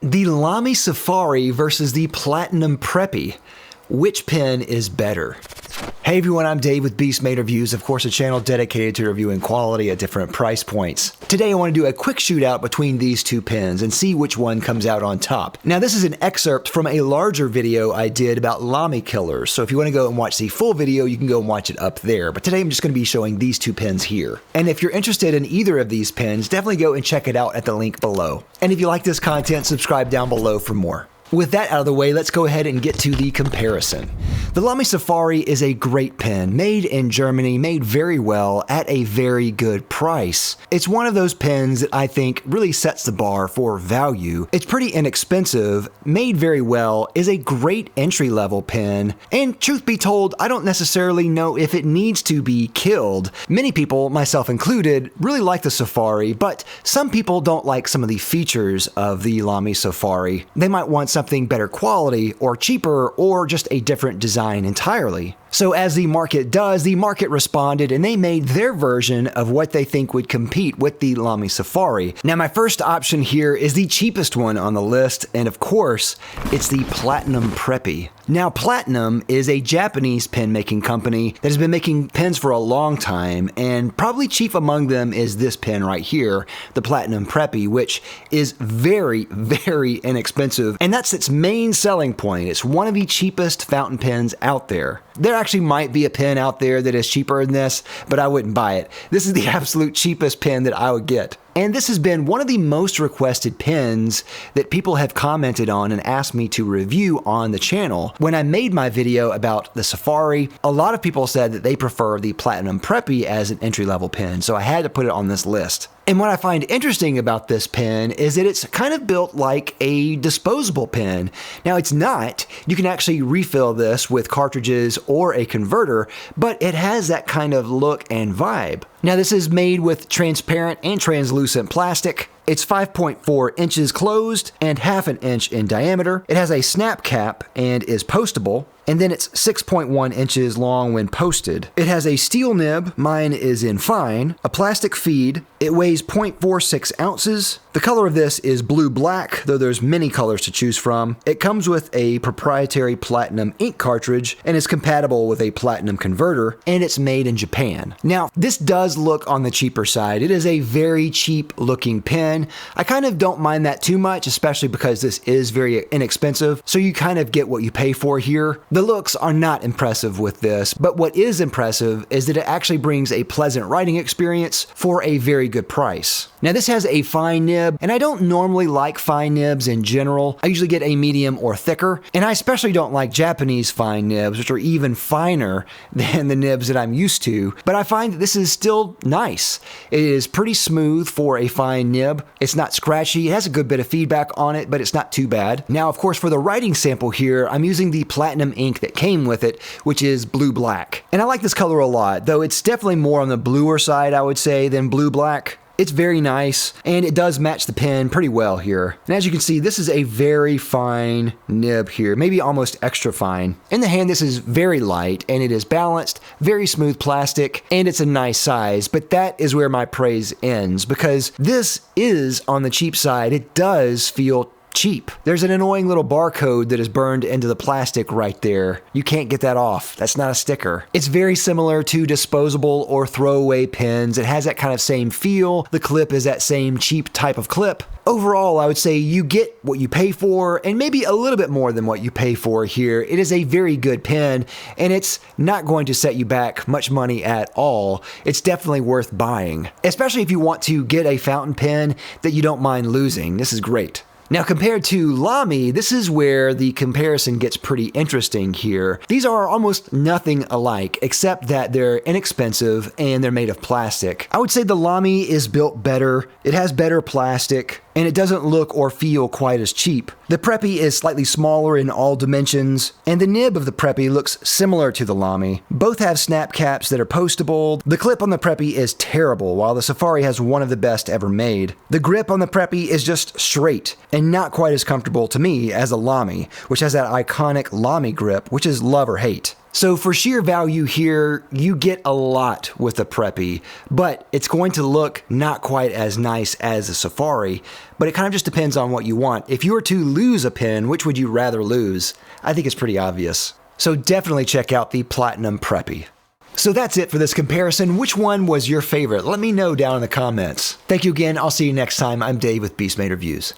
The Lamy Safari versus the Platinum Preppy. Which pen is better? Hey everyone, I'm Dave with Beastmade Reviews, of course a channel dedicated to reviewing quality at different price points. Today I want to do a quick shootout between these two pens and see which one comes out on top. Now this is an excerpt from a larger video I did about Lamy killers, so if you want to go and watch the full video you can go and watch it up there, but today I'm just going to be showing these two pens here. And if you're interested in either of these pens, definitely go and check it out at the link below. And if you like this content, subscribe down below for more. With that out of the way, let's go ahead and get to the comparison. The Lamy Safari is a great pen, made in Germany, made very well at a very good price. It's one of those pens that I think really sets the bar for value. It's pretty inexpensive, made very well, is a great entry-level pen, and truth be told, I don't necessarily know if it needs to be killed. Many people, myself included, really like the Safari, but some people don't like some of the features of the Lamy Safari. They might want something better quality or cheaper or just a different design entirely. So as the market does, the market responded and they made their version of what they think would compete with the Lamy Safari. Now my first option here is the cheapest one on the list, and of course, it's the Platinum Preppy. Now Platinum is a Japanese pen making company that has been making pens for a long time, and probably chief among them is this pen right here, the Platinum Preppy, which is very, very inexpensive, and that's its main selling point. It's one of the cheapest fountain pens out there. There actually might be a pen out there that is cheaper than this, but I wouldn't buy it. This is the absolute cheapest pen that I would get. And this has been one of the most requested pens that people have commented on and asked me to review on the channel. When I made my video about the Safari, a lot of people said that they prefer the Platinum Preppy as an entry-level pen, so I had to put it on this list. And what I find interesting about this pen is that it's kind of built like a disposable pen. Now it's not. You can actually refill this with cartridges or a converter, but it has that kind of look and vibe. Now this is made with transparent and translucent plastic. It's 5.4 inches closed and ½ inch in diameter. It has a snap cap and is postable. And then it's 6.1 inches long when posted. It has a steel nib, mine is in fine, a plastic feed, it weighs 0.46 ounces. The color of this is blue-black, though there's many colors to choose from. It comes with a proprietary platinum ink cartridge and is compatible with a platinum converter, and it's made in Japan. Now, this does look on the cheaper side. It is a very cheap looking pen. I kind of don't mind that too much, especially because this is very inexpensive, so you kind of get what you pay for here. The looks are not impressive with this, but what is impressive is that it actually brings a pleasant writing experience for a very good price. Now this has a fine nib, and I don't normally like fine nibs in general. I usually get a medium or thicker, and I especially don't like Japanese fine nibs, which are even finer than the nibs that I'm used to, but I find that this is still nice. It is pretty smooth for a fine nib. It's not scratchy, it has a good bit of feedback on it, but it's not too bad. Now of course for the writing sample here, I'm using the platinum ink that came with it, which is blue-black. And I like this color a lot, though it's definitely more on the bluer side, I would say, than blue-black. It's very nice, and it does match the pen pretty well here. And as you can see, this is a very fine nib here, maybe almost extra fine. In the hand, this is very light, and it is balanced, very smooth plastic, and it's a nice size, but that is where my praise ends, because this is on the cheap side. It does feel cheap. There's an annoying little barcode that is burned into the plastic right there. You can't get that off. That's not a sticker. It's very similar to disposable or throwaway pens. It has that kind of same feel. The clip is that same cheap type of clip. Overall, I would say you get what you pay for and maybe a little bit more than what you pay for here. It is a very good pen, and it's not going to set you back much money at all. It's definitely worth buying, especially if you want to get a fountain pen that you don't mind losing. This is great. Now compared to Lamy, this is where the comparison gets pretty interesting here. These are almost nothing alike, except that they're inexpensive and they're made of plastic. I would say the Lamy is built better, it has better plastic, and it doesn't look or feel quite as cheap. The Preppy is slightly smaller in all dimensions, and the nib of the Preppy looks similar to the Lamy. Both have snap caps that are postable. The clip on the Preppy is terrible, while the Safari has one of the best ever made. The grip on the Preppy is just straight, and not quite as comfortable to me as the Lamy, which has that iconic Lamy grip, which is love or hate. So for sheer value here, you get a lot with the Preppy, but it's going to look not quite as nice as the Safari, but it kind of just depends on what you want. If you were to lose a pen, which would you rather lose? I think it's pretty obvious. So definitely check out the Platinum Preppy. So that's it for this comparison. Which one was your favorite? Let me know down in the comments. Thank you again. I'll see you next time. I'm Dave with Beastmade Reviews.